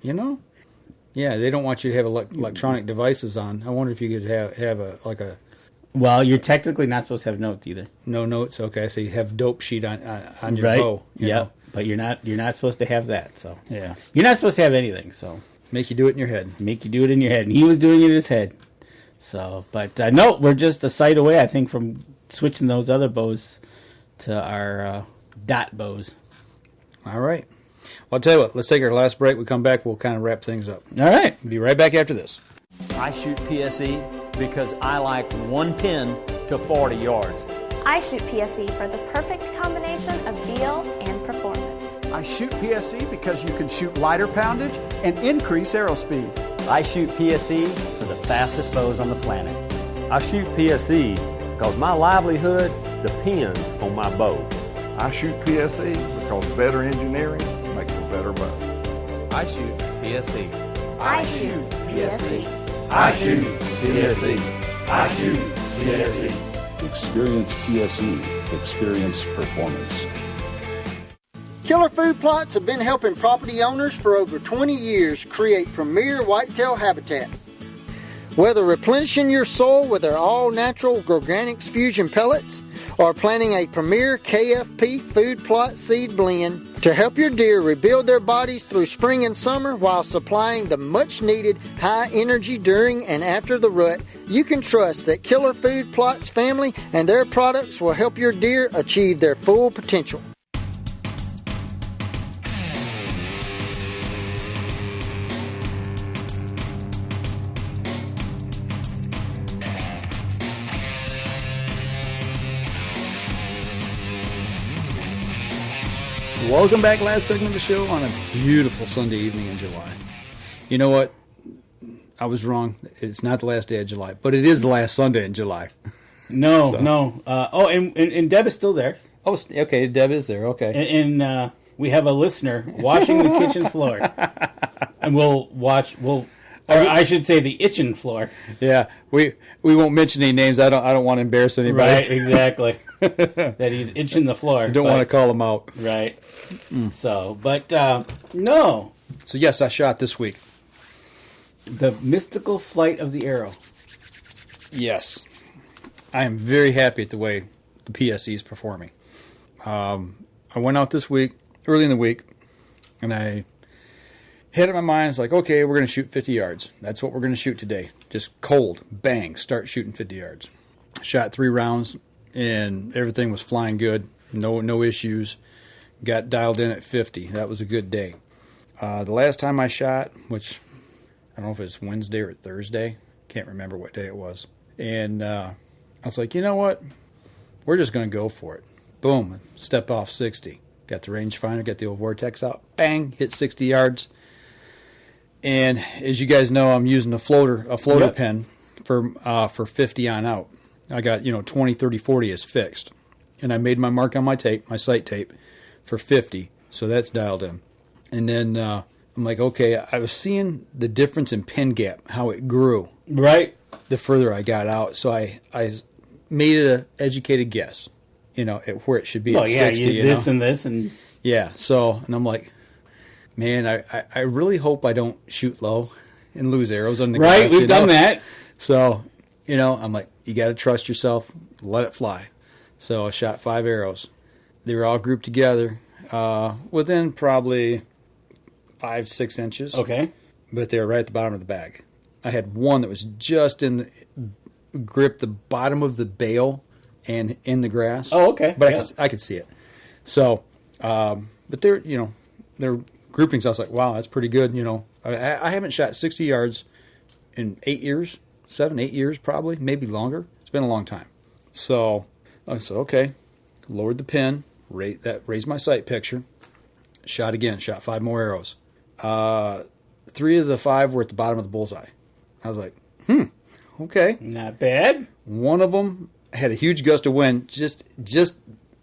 Yeah, they don't want you to have electronic devices on. I wonder if you could have a. Well, you're technically not supposed to have notes either. No notes, okay. So you have dope sheet on your bow. Yeah, but you're not supposed to have that. So yeah, you're not supposed to have anything. So make you do it in your head. Make you do it in your head, and he was doing it in his head. So, but no, we're just a sight away, I think, from switching those other bows to our dot bows. All right. Well, I'll tell you what. Let's take our last break. We come back, we'll kind of wrap things up. All right. We'll be right back after this. I shoot PSE because I like one pin to 40 yards. I shoot PSE for the perfect combination of feel and performance. I shoot PSE because you can shoot lighter poundage and increase arrow speed. I shoot PSE for the fastest bows on the planet. I shoot PSE because my livelihood depends on my bow. I shoot PSE because better engineering makes a better bow. I shoot PSE. I shoot PSE. I shoot PSE. I shoot PSE. Experience PSE. Experience performance. Killer Food Plots have been helping property owners for over 20 years create premier whitetail habitat. Whether replenishing your soil with their all-natural Organics Fusion pellets or planting a premier KFP food plot seed blend to help your deer rebuild their bodies through spring and summer while supplying the much-needed high energy during and after the rut, you can trust that Killer Food Plots family and their products will help your deer achieve their full potential. Welcome back, last segment of the show on a beautiful Sunday evening in July. You know what? I was wrong. It's not the last day of July, but it is the last Sunday in July. No. And Deb is still there. Oh, okay, Deb is there, okay. And we have a listener washing the kitchen floor. And I should say the itching floor. Yeah, we won't mention any names. I don't want to embarrass anybody. Right, exactly. That he's itching the floor. You don't want to call him out. Right. So, but no. So yes, I shot this week. The mystical flight of the arrow. Yes. I am very happy at the way the PSE is performing. I went out this week, early in the week, and I had in my mind, it's like, okay, we're going to shoot 50 yards. That's what we're going to shoot today. Just cold, bang, start shooting 50 yards. Shot 3 rounds, and everything was flying good. No issues. Got dialed in at 50. That was a good day. The last time I shot, which I don't know if it was Wednesday or Thursday. Can't remember what day it was. And I was like, you know what? We're just going to go for it. Boom. Step off 60. Got the rangefinder, got the old Vortex out. Bang. Hit 60 yards. And as you guys know, I'm using a floater yep. pin for 50 on out. I got, 20, 30, 40 is fixed. And I made my mark on my tape, my sight tape. for 50. So that's dialed in. And then I'm like, okay, I was seeing the difference in pin gap, how it grew. Right. The further I got out. So I made an educated guess, at where it should be at 60. This and this. And yeah, so, and I'm like, man, I really hope I don't shoot low and lose arrows on the grass. Right, we've done that. So, I'm like, you got to trust yourself, let it fly. So I shot 5 arrows. They were all grouped together within probably 5-6 inches. Okay. But they were right at the bottom of the bag. I had one that was just gripped the bottom of the bale and in the grass. Oh, okay. But I could see it. So, but they're groupings. I was like, wow, that's pretty good. I haven't shot 60 yards in 8 years, 7-8 years probably, maybe longer. It's been a long time. So I said, okay, lowered the pin, raised my sight picture, shot again, shot 5 more arrows. 3 of the 5 were at the bottom of the bullseye. I was like, okay. Not bad. One of them had a huge gust of wind, just as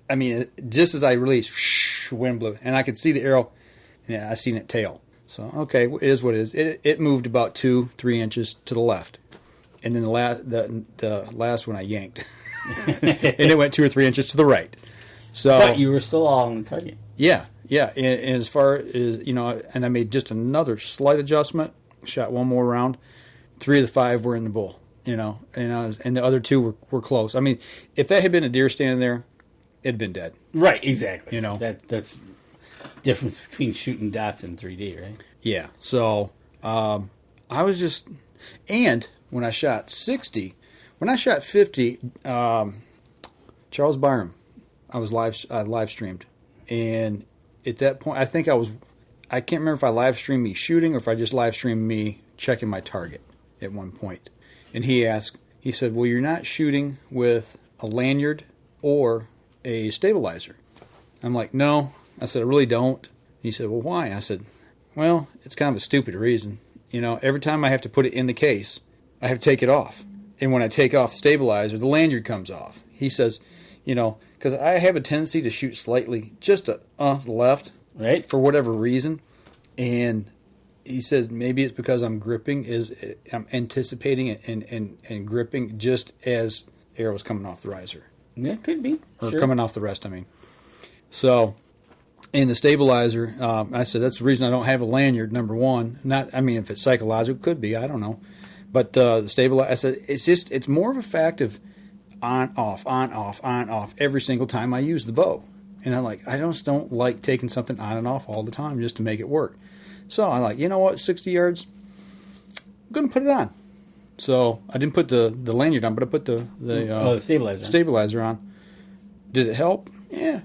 I released, wind blew, and I could see the arrow, and I seen it tail. So, okay, it is what it is. It moved about 2-3 inches to the left, and then the last one I yanked, and it went 2 or 3 inches to the right. So, but you were still all on the target. Yeah, and as far as and I made just another slight adjustment, shot one more round. 3 of the 5 were in the bull, and the other 2 were close. I mean, if that had been a deer standing there, it'd been dead. Right, exactly. That's difference between shooting dots in 3D, right? Yeah. So I was just, and when I shot 60, when I shot 50, Charles Byram, I live streamed, and at that point, I can't remember if I live streamed me shooting or if I just live streamed me checking my target at one point. And he said, well, you're not shooting with a lanyard or a stabilizer. I'm like, no. I said, I really don't. He said, well, why? I said, well, it's kind of a stupid reason. Every time I have to put it in the case, I have to take it off. And when I take off the stabilizer, the lanyard comes off. He says, because I have a tendency to shoot slightly just to left, right, for whatever reason. And he says maybe it's because I'm anticipating and gripping just as arrows coming off the riser. Yeah, could be. Or sure. Coming off the rest, I mean. So, in the stabilizer, I said that's the reason I don't have a lanyard, number one. If it's psychological, it could be, I don't know. But the stabilizer, I said, it's more of a fact of on, off every single time I use the bow. And I'm like, I just don't like taking something on and off all the time just to make it work. So I'm like, you know what, 60 yards, I'm going to put it on. So I didn't put the lanyard on, but I put the stabilizer on. Did it help? Yeah,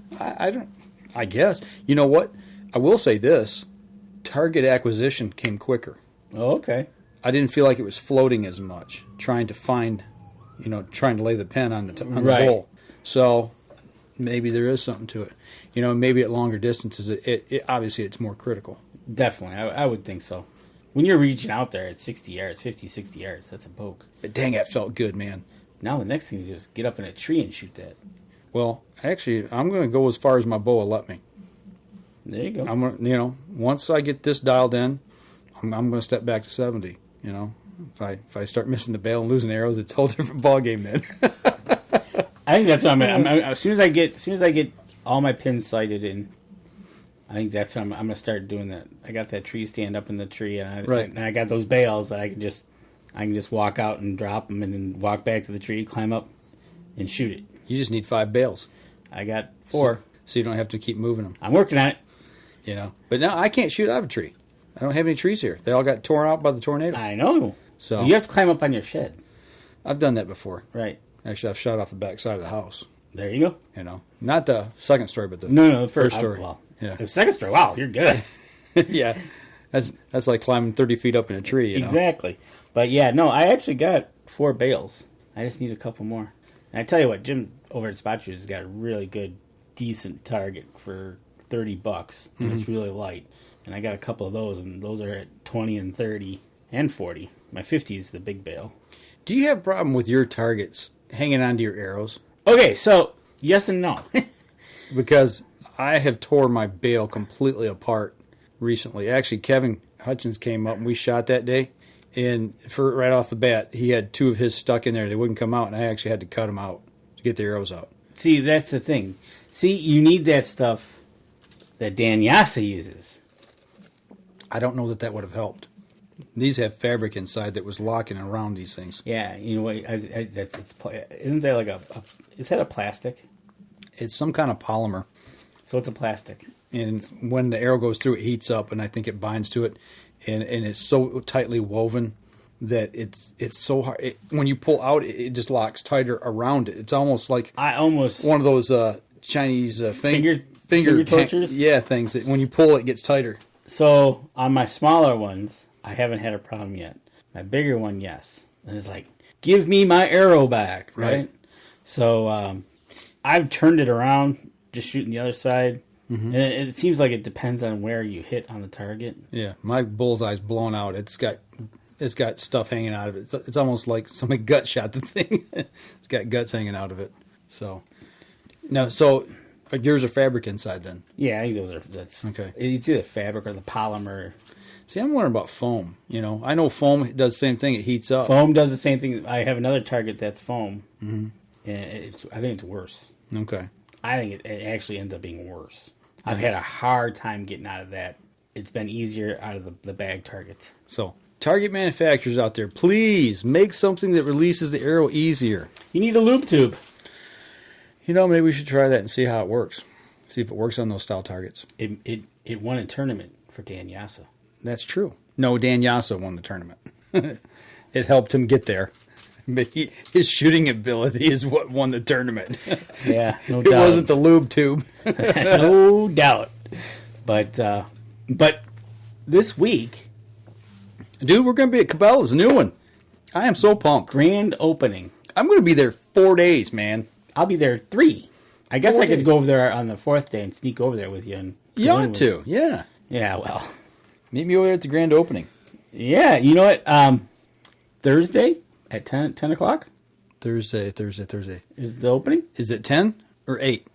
I guess. You know what? I will say this. Target acquisition came quicker. Oh, okay. I didn't feel like it was floating as much, trying to lay the pen on the bowl. So maybe there is something to it. Maybe at longer distances, it obviously it's more critical. Definitely. I would think so. When you're reaching out there at 60 yards, 50, 60 yards, that's a poke. But dang, that felt good, man. Now the next thing you do is get up in a tree and shoot that. Well, actually, I'm going to go as far as my bow will let me. There you go. I'm going to, once I get this dialed in, I'm going to step back to 70. If I start missing the bail and losing arrows, it's a whole different ball game then. I think that's what as soon as I get all my pins sighted in, I think that's what I'm going to start doing that. I got that tree stand up in the tree, and I got those bales that I can just walk out and drop them, and then walk back to the tree, climb up, and shoot it. You just need 5 bales. I got 4, so you don't have to keep moving them. I'm working on it. But now I can't shoot out of a tree. I don't have any trees here. They all got torn out by the tornado. I know. So you have to climb up on your shed. I've done that before. Right. Actually, I've shot off the back side of the house. There you go. Not the second story, but the first story. Yeah. The second story. Wow, you're good. Yeah. That's like climbing 30 feet up in a tree. Exactly. But yeah, no, I actually got 4 bales. I just need a couple more. And I tell you what, Jim over at Spot Shoes has got a really good, decent target for $30. Mm-hmm. And it's really light. And I got a couple of those, and those are at 20 and 30 and 40. My 50 is the big bale. Do you have a problem with your targets hanging onto your arrows? Okay, so yes and no. Because I have tore my bail completely apart recently. Actually, Kevin Hutchins came up and we shot that day. And right off the bat, he had 2 of his stuck in there. They wouldn't come out, and I actually had to cut them out to get the arrows out. See, that's the thing. See, you need that stuff that Dan Yassa uses. I don't know that would have helped. These have fabric inside that was locking around these things. Yeah, you know what? Isn't that like is that a plastic? It's some kind of polymer. So it's a plastic. And when the arrow goes through, it heats up, and I think it binds to it. And it's so tightly woven that it's so hard. When you pull out, it just locks tighter around it. It's almost like one of those Chinese finger tortures. Things that when you pull, it gets tighter. So on my smaller ones, I haven't had a problem yet. My bigger one, yes. And it's like, give me my arrow back, right? So I've turned it around, just shooting the other side. Mm-hmm. And it seems like it depends on where you hit on the target. Yeah, my bullseye's blown out. It's got stuff hanging out of it. It's almost like somebody gut shot the thing. It's got guts hanging out of it. So yours are fabric inside then? Yeah, I think that's okay. It's either fabric or the polymer. See, I'm wondering about foam. I know foam does the same thing. It heats up. Foam does the same thing. I have another target that's foam, and I think it's worse. Okay. I think it actually ends up being worse. I've had a hard time getting out of that. It's been easier out of the bag targets. So, target manufacturers out there, please make something that releases the arrow easier. You need a lube tube. Maybe we should try that and see how it works. See if it works on those style targets. It won a tournament for Dan Yassa. That's true. No, Dan Yassa won the tournament. It helped him get there. But his shooting ability is what won the tournament. Yeah, no doubt. It wasn't the lube tube. No doubt. But this week... Dude, we're going to be at Cabela's, a new one. I am so pumped. Grand opening. I'm going to be there 4 days, man. I'll be there 3. I guess I could go over there on the 4th day and sneak over there with you. And you ought to, yeah. Yeah, well. Meet me over there at the grand opening. Yeah, you know what? Thursday at 10 o'clock? Thursday. Is the opening? Is it 10 or 8?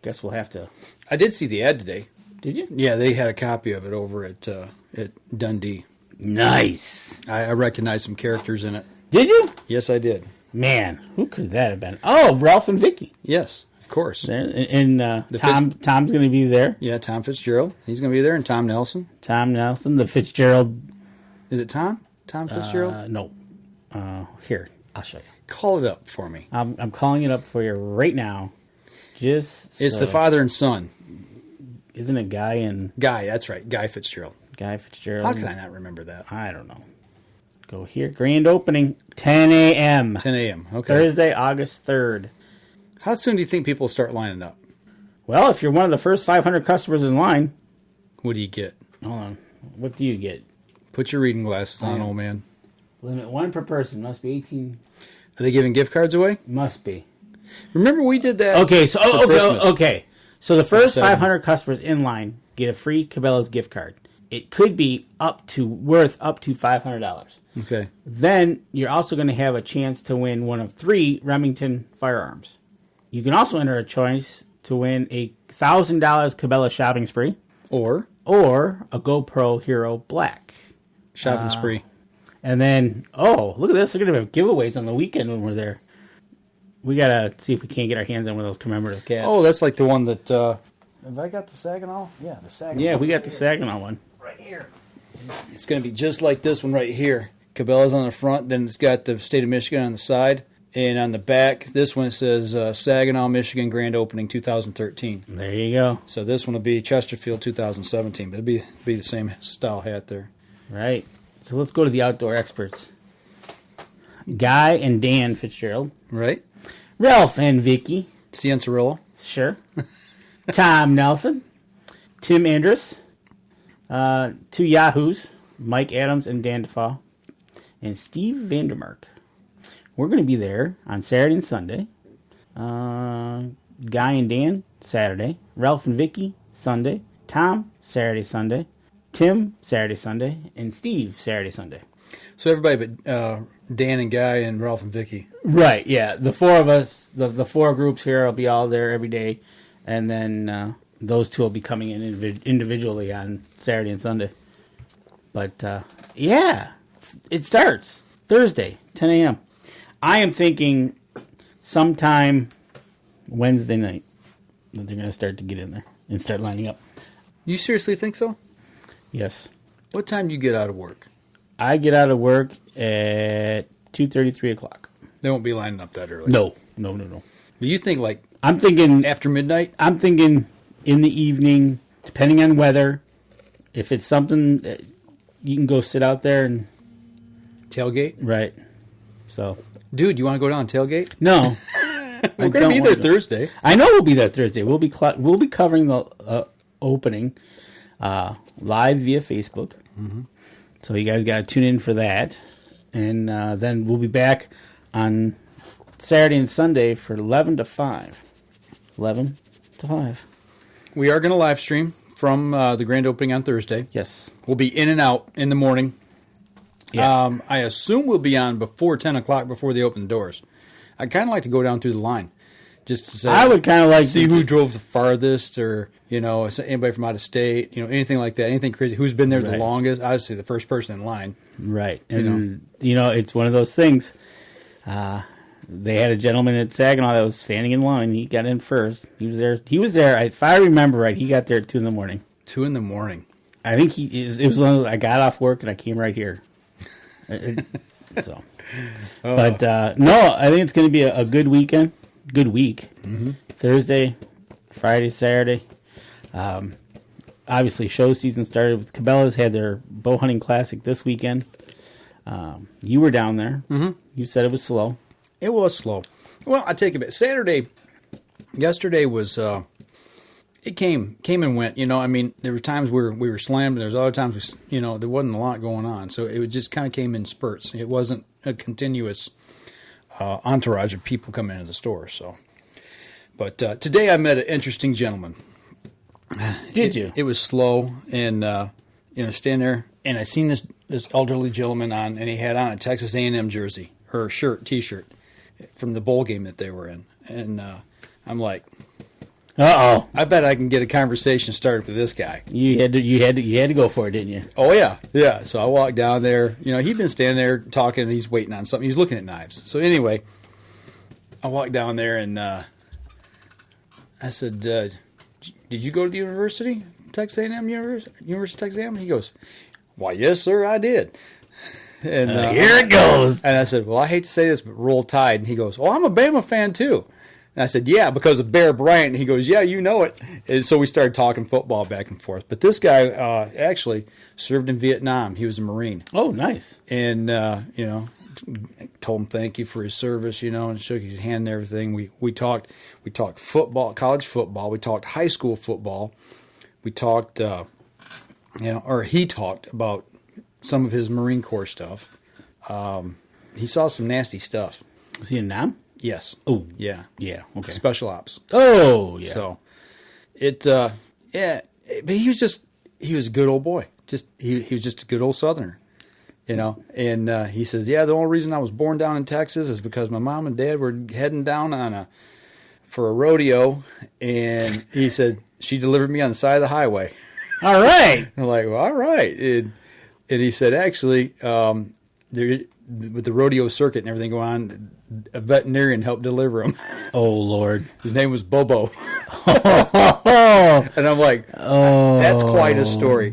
Guess we'll have to. I did see the ad today. Did you? Yeah, they had a copy of it over at Dundee. Nice. I recognized some characters in it. Did you? Yes, I did. Man, who could that have been? Oh, Ralph and Vicky. Yes, of course. And Tom's going to be there. Yeah, Tom Fitzgerald. He's going to be there, and Tom Nelson. The Fitzgerald. Is it Tom? Tom Fitzgerald? No. Here, I'll show you. Call it up for me. I'm calling it up for you right now. It's the father and son. Isn't it Guy, that's right. Guy Fitzgerald. Guy Fitzgerald. How can I not remember that? I don't know. Go here. Grand opening, 10 a.m. 10 a.m. Okay. Thursday, August 3rd. How soon do you think people start lining up? Well, if you're one of the first 500 customers in line. What do you get? Hold on. What do you get? Put your reading glasses on, old man. Limit 1 per person. Must be 18. Are they giving gift cards away? Must be. Remember we did that. Okay, so the first 500 customers in line get a free Cabela's gift card. It could be worth up to $500. Okay. Then you're also going to have a chance to win one of 3 Remington firearms. You can also enter a choice to win a $1,000 Cabela shopping spree, or a GoPro Hero Black shopping spree. And then, look at this! They're going to have giveaways on the weekend when we're there. We gotta see if we can't get our hands on one of those commemorative caps. Oh, that's like the one that. Have I got the Saginaw? Yeah, the Saginaw. Yeah, we got the Saginaw one right here. It's going to be just like this one right here. Cabela's on the front, then it's got the state of Michigan on the side, and on the back, this one says Saginaw, Michigan Grand Opening 2013. There you go. So this one will be Chesterfield 2017, but it'll be the same style hat there. Right. So let's go to the outdoor experts. Guy and Dan Fitzgerald. Right. Ralph and Vicky. Cianciarillo. Sure. Tom Nelson. Tim Andrus. 2 Yahoos. Mike Adams and Dan DeFaw. And Steve Vandermark. We're going to be there on Saturday and Sunday. Guy and Dan, Saturday. Ralph and Vicky, Sunday. Tom, Saturday, Sunday. Tim, Saturday, Sunday. And Steve, Saturday, Sunday. So everybody but Dan and Guy and Ralph and Vicky. Right, yeah. The 4 of us, the 4 groups here will be all there every day. and then those two will be coming in individually on Saturday and Sunday. But yeah, it starts Thursday, 10 a.m. I am thinking sometime Wednesday night that they're going to start to get in there and start lining up. You seriously think so? Yes. What time do you get out of work? I get out of work at 2:30, 3 o'clock. They won't be lining up that early. No. Do you think I'm thinking after midnight? I'm thinking in the evening, depending on weather. If it's something that you can go sit out there and tailgate. Right. So, dude, you want to go down and tailgate? No. We're going to be there Thursday. I know we'll be there Thursday. We'll be covering the opening live via Facebook. Mm-hmm. So you guys got to tune in for that. And then we'll be back on Saturday and Sunday for 11 to 5. 11 to 5. We are going to live stream from the grand opening on Thursday. Yes. We'll be in and out in the morning. Yeah. I assume we'll be on before 10 o'clock before they open the doors. I'd kind of like to go down through the line. Just to say, I would kind of like see who drove the farthest, or anybody from out of state, anything like that, anything crazy. Who's been there the longest? Obviously, the first person in line. Right, and it's one of those things. They had a gentleman at Saginaw that was standing in line. He got in first. He was there. If I remember right, he got there at 2 a.m. 2 a.m. I think it was one of those, I got off work and I came right here. So, but no, I think it's going to be a good weekend. Good week. Mm-hmm. Thursday, Friday, Saturday. Obviously, show season started with Cabela's had their bow hunting classic this weekend. You were down there. Mm-hmm. You said it was slow. It was slow. Well, I take it back. Yesterday was. It came and went. There were times where we were slammed, and there was other times there wasn't a lot going on. So it just kind of came in spurts. It wasn't a continuous entourage of people coming into the store. So, but today I met an interesting gentleman. Did you? It was slow, and standing there, and I seen this elderly gentleman on, and he had on a Texas A&M jersey or T-shirt from the bowl game that they were in, and I'm like, uh-oh, I bet I can get a conversation started with this guy. You had to go for it, didn't you? Oh yeah. So I walked down there. He'd been standing there talking, and he's waiting on something. He's looking at knives. So anyway, I walked down there, and I said, "Did you go to the university, Texas A&M University of Texas A&M?" He goes, "Why, yes, sir, I did." And here it goes. And I said, "Well, I hate to say this, but Roll Tide." And he goes, "Oh, I'm a Bama fan too." And I said, "Yeah, because of Bear Bryant." And he goes, "Yeah, you know it." And so we started talking football back and forth. But this guy actually served in Vietnam. He was a Marine. Oh, nice. And, told him thank you for his service, and shook his hand and everything. We talked football, college football. We talked high school football. We talked, or he talked about some of his Marine Corps stuff. He saw some nasty stuff. Was he in Nam? Yes. Oh, yeah. Yeah. Okay. Special ops. Oh, yeah. So but he was a good old boy. He was just a good old Southerner, And he says, "Yeah, the only reason I was born down in Texas is because my mom and dad were heading down for a rodeo, and he said she delivered me on the side of the highway." All right. I'm like, "Well, all right." And he said, actually, with the rodeo circuit and everything going on, a veterinarian helped deliver him. Oh, Lord. His name was Bobo. And I'm like, that's quite a story.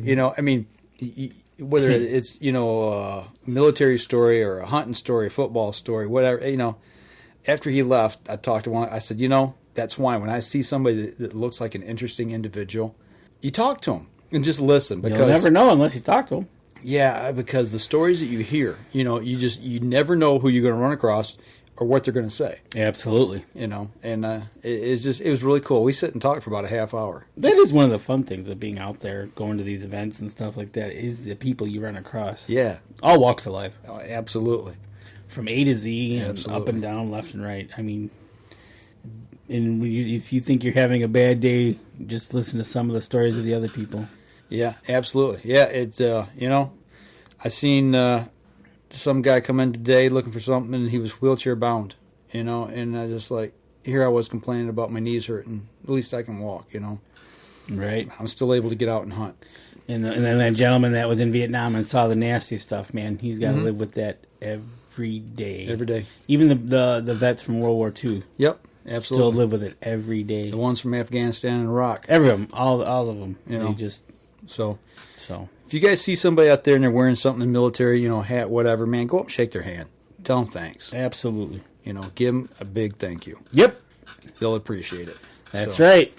Whether it's, a military story or a hunting story, a football story, whatever, after he left, I talked to one. I said, that's why when I see somebody that looks like an interesting individual, you talk to them and just listen. Because you'll never know unless you talk to them. Yeah, because the stories that you hear, you never know who you're going to run across or what they're going to say. Absolutely. And it was really cool. We sit and talk for about a half hour. That is one of the fun things of being out there, going to these events and stuff like that, is the people you run across. Yeah. All walks of life. Oh, absolutely. From A to Z, and up and down, left and right. I mean, and if you think you're having a bad day, just listen to some of the stories of the other people. Yeah, absolutely. Yeah, it's I seen some guy come in today looking for something, and he was wheelchair bound, and I just like, here I was complaining about my knees hurting. At least I can walk, Right. I'm still able to get out and hunt. And then that gentleman that was in Vietnam and saw the nasty stuff, man, he's got to live with that every day. Every day. Even the vets from World War II. Yep, absolutely. Still live with it every day. The ones from Afghanistan and Iraq. Every of them, all of them. So if you guys see somebody out there and they're wearing something in the military, hat, whatever, man, go up and shake their hand. Tell them thanks. Absolutely. Give them a big thank you. Yep. They'll appreciate it. That's right.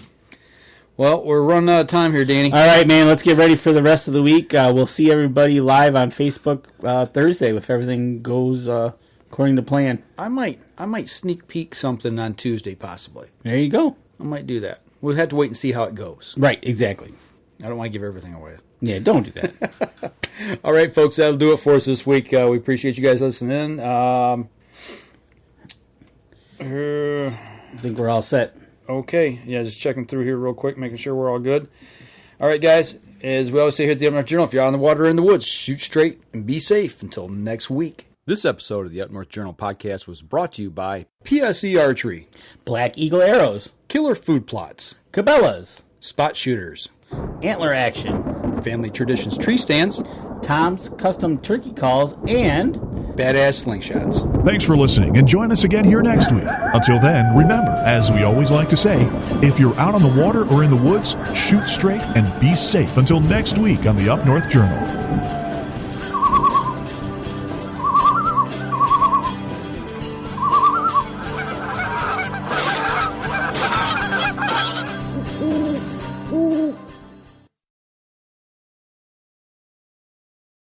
Well, we're running out of time here, Danny. All right, man. Let's get ready for the rest of the week. We'll see everybody live on Facebook Thursday if everything goes according to plan. I might sneak peek something on Tuesday, possibly. There you go. I might do that. We'll have to wait and see how it goes. Right, exactly. I don't want to give everything away. Yeah, don't do that. All right, folks, that'll do it for us this week. We appreciate you guys listening. I think we're all set. Okay. Yeah, just checking through here real quick, making sure we're all good. All right, guys. As we always say here at the Up North Journal, if you're out on the water or in the woods, shoot straight and be safe until next week. This episode of the Up North Journal podcast was brought to you by PSE Archery, Black Eagle Arrows, Killer Food Plots, Cabela's, Spot Shooters, Antler Action, Family Traditions Tree Stands, Tom's Custom Turkey Calls, and Badass Slingshots. Thanks for listening, and join us again here next week. Until then, remember, as we always like to say, if you're out on the water or in the woods, shoot straight and be safe until next week on the Up North Journal.